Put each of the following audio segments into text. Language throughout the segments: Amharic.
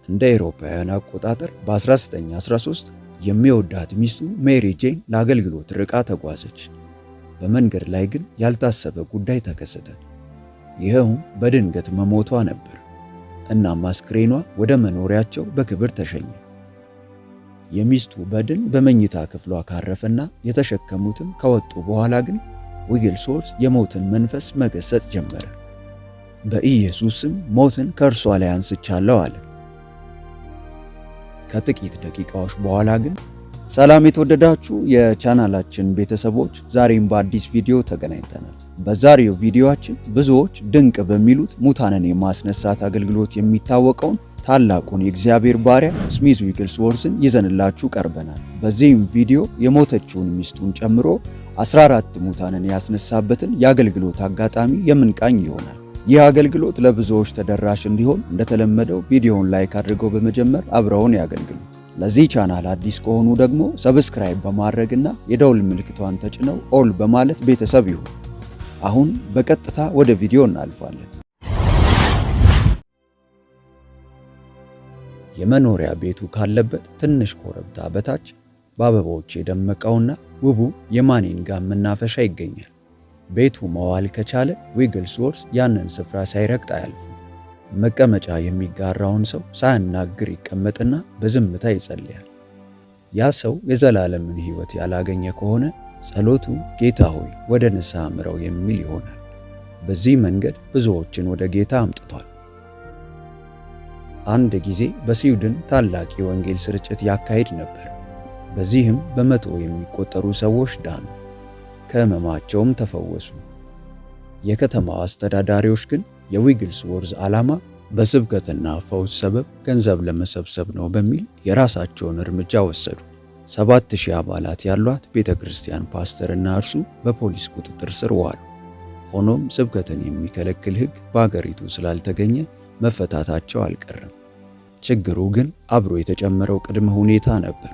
እንደ አውሮፓውያን አቆጣጠር በ1913 የሚወዳት ሚስቱ ሜሪ ጄን ለአገልግሎት ርቃ ተጓዘች። በመንገድ ላይ ግን ያልታሰበ ጉዳይ ተከሰተ። ይኸውም በድንገት መሞቷ ነበር። እናም አስክሬኗ ወደ መኖሪያቸው በክብር ተሸኘ። የሚስቱ በድን በመኝታ ክፍሏ ካረፈና የተሸከሙትም ከወጡ በኋላ ግን ዊግልስዎርዝ የሞትን መንፈስ መገሰጽ ጀመረ። በኢየሱስ ስም ሞትን ከእርሷ ላይ አንስቻለሁ አለ። ከጥቂት ደቂቃዎች በኋላ ግን ሰላም የተወደዳችሁ የቻናላችን ቤተሰቦች፣ ዛሬም በአዲስ ቪዲዮ ተገናኝተናል። በዛሬው ቪዲዮአችን ብዙዎች ድንቅ በሚሉት ሙታንን የማስነሳት አገልግሎት የሚታወቀውን ታላቁን የእግዚአብሔር ባሪያ ስሚዝ ዊግልስዎርዝን ይዘንላችሁ ቀርበናል። በዚህም ቪዲዮ የሞተችውን ሚስቱን ጨምሮ 14 ሙታንን ያስነሳበትን የአገልግሎት አጋጣሚ የምንቃኝ ይሆናል። ይህ አገልግሎት ለብዙዎች ተደራሽ እንዲሆን እንደተለመደው ቪዲዮውን ላይክ አድርገው በመጀመር አብረውን ያገልግሉ። ለዚህ ቻናል አዲስ ከሆኑ ደግሞ ሰብስክራይብ በማድረግና የደውል ምልክቷን ተጭነው ኦል በማለት ቤተሰብ ይሁኑ። አሁን በቀጥታ ወደ ቪዲዮ እናልፋለን። የመኖሪያ ቤቱ ካለበት ትንሽ ኮረብታ በታች በአበባዎች የደመቀውና ውቡ የማኒንጋም መናፈሻ ይገኛል። ቤቱ መዋል ከቻለ ዊግልስዎርዝ ያንን ስፍራ ሳይረግጥ አያልፍም። መቀመጫ የሚጋራውን ሰው ሳያናግር ይቀመጥና በዝምታ ይጸልያል። ያ ሰው የዘላለምን ሕይወት ያላገኘ ከሆነ ጸሎቱ ጌታ ሆይ ወደ ንስሐ ምረው የሚል ይሆናል። በዚህ መንገድ ብዙዎችን ወደ ጌታ አምጥቷል። አንድ ጊዜ በስዊድን ታላቅ የወንጌል ስርጭት ያካሄድ ነበር። በዚህም በመቶ የሚቆጠሩ ሰዎች ዳኑ፣ ከሕመማቸውም ተፈወሱ። የከተማው አስተዳዳሪዎች ግን የዊግልስዎርዝ ዓላማ በስብከትና ፈውስ ሰበብ ገንዘብ ለመሰብሰብ ነው በሚል የራሳቸውን እርምጃ ወሰዱ። 7000 አባላት ያሏት ቤተ ክርስቲያን ፓስተርና እርሱ በፖሊስ ቁጥጥር ስር ዋሉ። ሆኖም ስብከትን የሚከለክል ሕግ በአገሪቱ ስላልተገኘ መፈታታቸው አልቀረም። ችግሩ ግን አብሮ የተጨመረው ቅድመ ሁኔታ ነበር።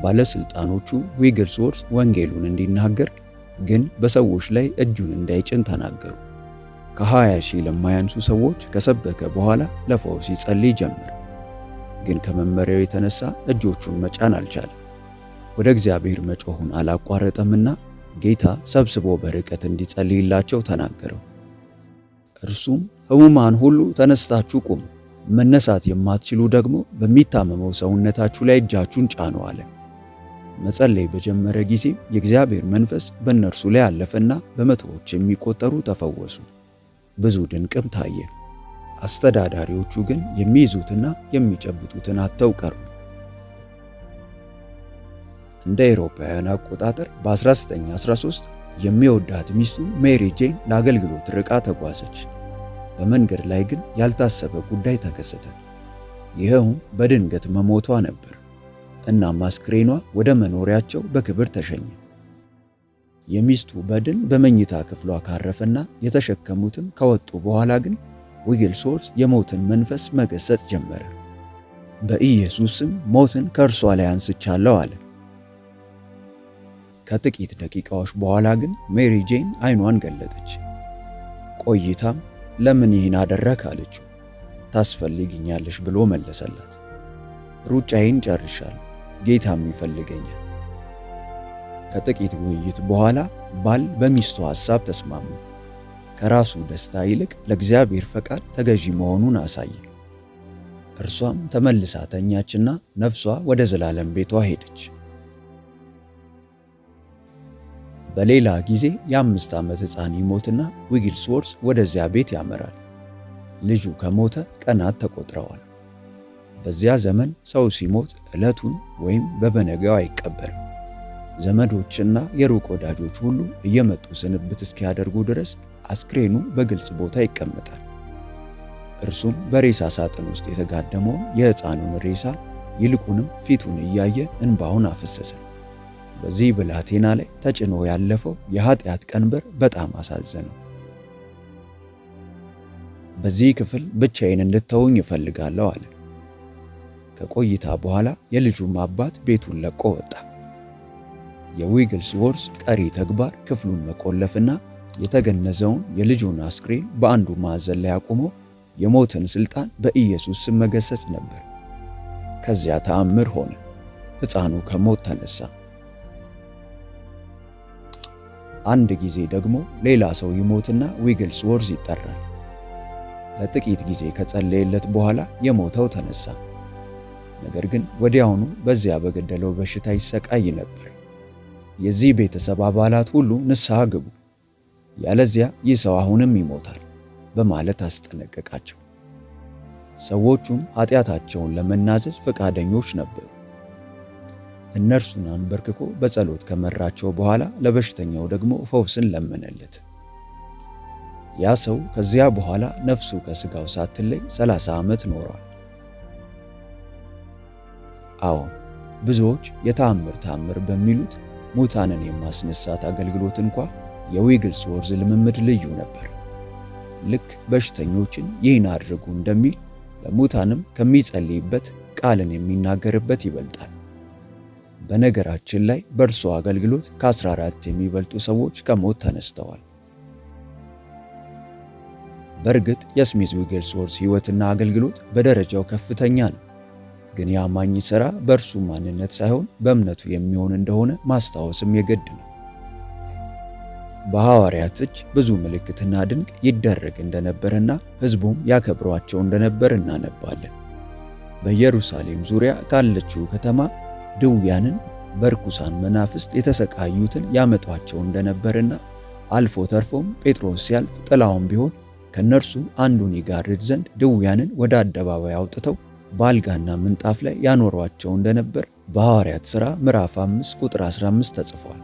ባለስልጣኖቹ ዊግልስዎርዝ ወንጌሉን እንዲናገር ግን በሰዎች ላይ እጁን እንዳይጭን ተናገሩ። ከ20,000 ለማያንሱ ሰዎች ከሰበከ በኋላ ለፈውስ ይጸልይ ጀመር። ግን ከመመሪያው የተነሳ እጆቹን መጫን አልቻለም። ወደ እግዚአብሔር መጮሁን አላቋረጠምና ጌታ ሰብስቦ በርቀት እንዲጸልይላቸው ተናገረው። እርሱም ሕሙማን ሁሉ ተነስታችሁ ቁሙ፣ መነሳት የማትችሉ ደግሞ በሚታመመው ሰውነታችሁ ላይ እጃችሁን ጫኑ አለ። መጸለይ በጀመረ ጊዜ የእግዚአብሔር መንፈስ በእነርሱ ላይ አለፈና በመቶዎች የሚቆጠሩ ተፈወሱ። ብዙ ድንቅም ታየ። አስተዳዳሪዎቹ ግን የሚይዙትና የሚጨብጡትን አጥተው ቀሩ። እንደ አውሮፓውያን አቆጣጠር በ1913 የሚወዳት ሚስቱ ሜሪ ጄን ለአገልግሎት ርቃ ተጓዘች። በመንገድ ላይ ግን ያልታሰበ ጉዳይ ተከሰተ። ይኸውም በድንገት መሞቷ ነበር። እናም አስክሬኗ ወደ መኖሪያቸው በክብር ተሸኘ። የሚስቱ በድን በመኝታ ክፍሏ ካረፈና የተሸከሙትም ከወጡ በኋላ ግን ዊግልስዎርዝ የሞትን መንፈስ መገሰጽ ጀመረ። በኢየሱስ ስም ሞትን ከእርሷ ላይ አንስቻለሁ አለ። ከጥቂት ደቂቃዎች በኋላ ግን ሜሪ ጄን ዓይኗን ገለጠች። ቆይታም ለምን ይህን አደረክ አለችው። ታስፈልጊኛለሽ ብሎ መለሰላት። ሩጫዬን ጨርሻለሁ፣ ጌታም ይፈልገኛል። ከጥቂት ውይይት በኋላ ባል በሚስቱ ሐሳብ ተስማሙ። ከራሱ ደስታ ይልቅ ለእግዚአብሔር ፈቃድ ተገዢ መሆኑን አሳየ። እርሷም ተመልሳ ተኛችና ነፍሷ ወደ ዘላለም ቤቷ ሄደች። በሌላ ጊዜ የ5 ዓመት ሕፃን ይሞትና ዊግልስዎርዝ ወደዚያ ቤት ያመራል። ልጁ ከሞተ ቀናት ተቆጥረዋል። በዚያ ዘመን ሰው ሲሞት ዕለቱን ወይም በበነጋው አይቀበርም። ዘመዶችና የሩቅ ወዳጆች ሁሉ እየመጡ ስንብት እስኪያደርጉ ድረስ አስክሬኑ በግልጽ ቦታ ይቀመጣል። እርሱም በሬሳ ሳጥን ውስጥ የተጋደመውን የሕፃኑን ሬሳ ይልቁንም ፊቱን እያየ እንባውን አፈሰሰ። በዚህ ብላቴና ላይ ተጭኖ ያለፈው የኃጢአት ቀንበር በጣም አሳዘነው። በዚህ ክፍል ብቻዬን እንድተውኝ እፈልጋለሁ አለ። ከቆይታ በኋላ የልጁም አባት ቤቱን ለቆ ወጣ። የዊግልስዎርዝ ቀሪ ተግባር ክፍሉን መቆለፍና የተገነዘውን የልጁን አስክሬን በአንዱ ማዕዘን ላይ አቁሞ የሞትን ስልጣን በኢየሱስ ስም መገሰጽ ነበር። ከዚያ ተአምር ሆነ። ሕፃኑ ከሞት ተነሳ። አንድ ጊዜ ደግሞ ሌላ ሰው ይሞትና ዊግልስዎርዝ ይጠራል። ለጥቂት ጊዜ ከጸለየለት በኋላ የሞተው ተነሳ። ነገር ግን ወዲያውኑ በዚያ በገደለው በሽታ ይሰቃይ ነበር። የዚህ ቤተሰብ አባላት ሁሉ ንስሐ ግቡ፣ ያለዚያ ይህ ሰው አሁንም ይሞታል በማለት አስጠነቀቃቸው። ሰዎቹም ኃጢአታቸውን ለመናዘዝ ፈቃደኞች ነበሩ። እነርሱን አንበርክኮ በጸሎት ከመራቸው በኋላ ለበሽተኛው ደግሞ ፈውስን ለመነለት። ያ ሰው ከዚያ በኋላ ነፍሱ ከሥጋው ሳትለይ 30 ዓመት ኖሯል። አዎን፣ ብዙዎች የተአምር በሚሉት ሙታንን የማስነሳት አገልግሎት እንኳ የዊግልስዎርዝ ልምምድ ልዩ ነበር። ልክ በሽተኞችን ይህን አድርጉ እንደሚል ለሙታንም ከሚጸልይበት ቃልን የሚናገርበት ይበልጣል። በነገራችን ላይ በእርሱ አገልግሎት ከ14 የሚበልጡ ሰዎች ከሞት ተነስተዋል። በእርግጥ የስሚዝ ዊግልስዎርዝ ሕይወትና አገልግሎት በደረጃው ከፍተኛ ነው። ግን የአማኝ ሥራ በእርሱ ማንነት ሳይሆን በእምነቱ የሚሆን እንደሆነ ማስታወስም የግድ ነው። በሐዋርያት እጅ ብዙ ምልክትና ድንቅ ይደረግ እንደነበረና ሕዝቡም ያከብሯቸው እንደነበር እናነባለን። በኢየሩሳሌም ዙሪያ ካለችው ከተማ ድውያንን በርኩሳን መናፍስት የተሰቃዩትን ያመጧቸው እንደነበርና አልፎ ተርፎም ጴጥሮስ ሲያልፍ ጥላውን ቢሆን ከነርሱ አንዱን ይጋርድ ዘንድ ድውያንን ወደ አደባባይ አውጥተው በአልጋና ምንጣፍ ላይ ያኖሯቸው እንደነበር በሐዋርያት ሥራ ምዕራፍ 5 ቁጥር 15 ተጽፏል።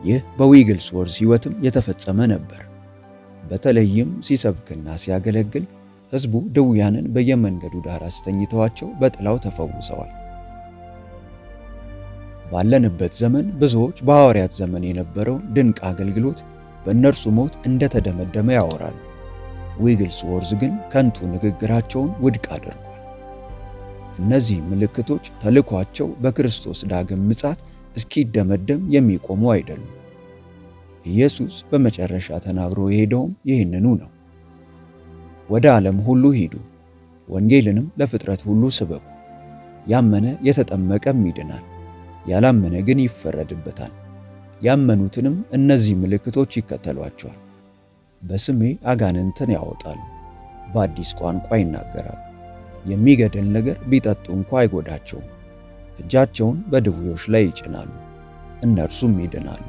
ይህ በዊግልስዎርዝ ሕይወትም የተፈጸመ ነበር። በተለይም ሲሰብክና ሲያገለግል ሕዝቡ ድውያንን በየመንገዱ ዳር አስተኝተዋቸው በጥላው ተፈውሰዋል። ባለንበት ዘመን ብዙዎች በሐዋርያት ዘመን የነበረውን ድንቅ አገልግሎት በእነርሱ ሞት እንደተደመደመ ያወራሉ። ዊግልስዎርዝ ግን ከንቱ ንግግራቸውን ውድቅ አድርጓል። እነዚህ ምልክቶች ተልኳቸው በክርስቶስ ዳግም ምጽአት እስኪደመደም የሚቆሙ አይደሉም። ኢየሱስ በመጨረሻ ተናግሮ የሄደውም ይህንኑ ነው። ወደ ዓለም ሁሉ ሂዱ፣ ወንጌልንም ለፍጥረት ሁሉ ስበኩ። ያመነ የተጠመቀም ይድናል፣ ያላመነ ግን ይፈረድበታል። ያመኑትንም እነዚህ ምልክቶች ይከተሏቸዋል። በስሜ አጋንንትን ያወጣሉ፣ በአዲስ ቋንቋ ይናገራሉ፣ የሚገድል ነገር ቢጠጡ እንኳ አይጎዳቸውም። እጃቸውን በድውዮች ላይ ይጭናሉ፣ እነርሱም ይድናሉ።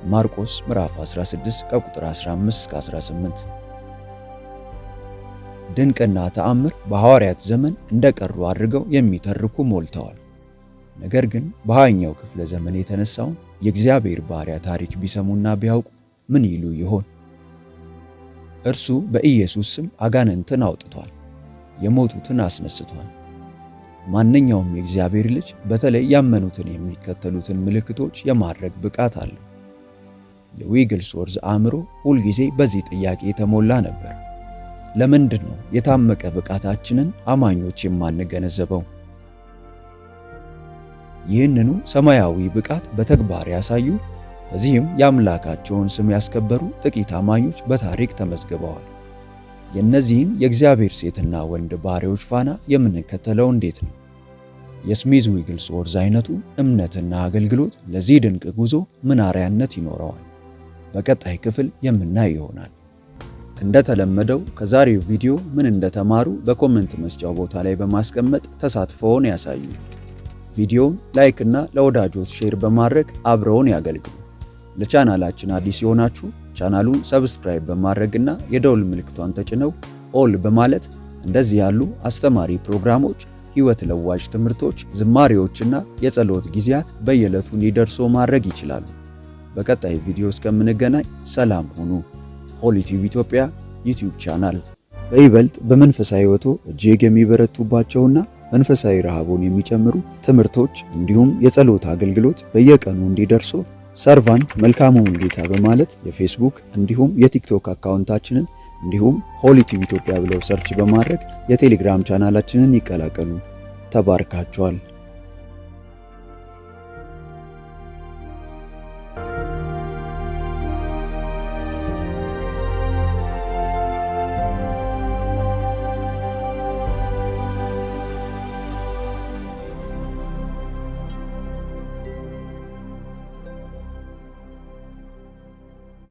ማርቆስ ምዕራፍ 16 ከቁጥር 15 እስከ 18። ድንቅና ተአምር በሐዋርያት ዘመን እንደቀሩ አድርገው የሚተርኩ ሞልተዋል። ነገር ግን በሃያኛው ክፍለ ዘመን የተነሳውን የእግዚአብሔር ባሪያ ታሪክ ቢሰሙና ቢያውቁ ምን ይሉ ይሆን? እርሱ በኢየሱስ ስም አጋንንትን አውጥቷል፣ የሞቱትን አስነስቷል። ማንኛውም የእግዚአብሔር ልጅ በተለይ ያመኑትን የሚከተሉትን ምልክቶች የማድረግ ብቃት አለው። የዊግልስዎርዝ አእምሮ ሁልጊዜ በዚህ ጥያቄ የተሞላ ነበር። ለምንድን ነው የታመቀ ብቃታችንን አማኞች የማንገነዘበው? ይህንኑ ሰማያዊ ብቃት በተግባር ያሳዩ፣ በዚህም የአምላካቸውን ስም ያስከበሩ ጥቂት አማኞች በታሪክ ተመዝግበዋል። የእነዚህን የእግዚአብሔር ሴትና ወንድ ባሪያዎች ፋና የምንከተለው እንዴት ነው? የስሚዝ ዊግልስዎርዝ አይነቱ እምነትና አገልግሎት ለዚህ ድንቅ ጉዞ ምን አርአያነት ይኖረዋል? በቀጣይ ክፍል የምናይ ይሆናል። እንደተለመደው ከዛሬው ቪዲዮ ምን እንደተማሩ በኮሜንት መስጫው ቦታ ላይ በማስቀመጥ ተሳትፎውን ያሳዩ። ቪዲዮውን ላይክ እና ለወዳጆች ሼር በማድረግ አብረውን ያገልግሉ። ለቻናላችን አዲስ የሆናችሁ ቻናሉን ሰብስክራይብ በማድረግና የደውል ምልክቷን ተጭነው ኦል በማለት እንደዚህ ያሉ አስተማሪ ፕሮግራሞች፣ ሕይወት ለዋጭ ትምህርቶች፣ ዝማሬዎችና የጸሎት ጊዜያት በየዕለቱ እንዲደርሱ ማድረግ ይችላሉ። በቀጣይ ቪዲዮ እስከምንገናኝ ሰላም ሁኑ። ሆሊ ቲዩብ ኢትዮጵያ ዩቲዩብ ቻናል በይበልጥ በመንፈሳዊ ሕይወቶ እጅግ የሚበረቱባቸውና መንፈሳዊ ረሃቦን የሚጨምሩ ትምህርቶች እንዲሁም የጸሎት አገልግሎት በየቀኑ እንዲደርሱ ሰርቫንት መልካሙን ጌታ በማለት የፌስቡክ እንዲሁም የቲክቶክ አካውንታችንን እንዲሁም ሆሊ ቲዩብ ኢትዮጵያ ብለው ሰርች በማድረግ የቴሌግራም ቻናላችንን ይቀላቀሉ። ተባርካችኋል።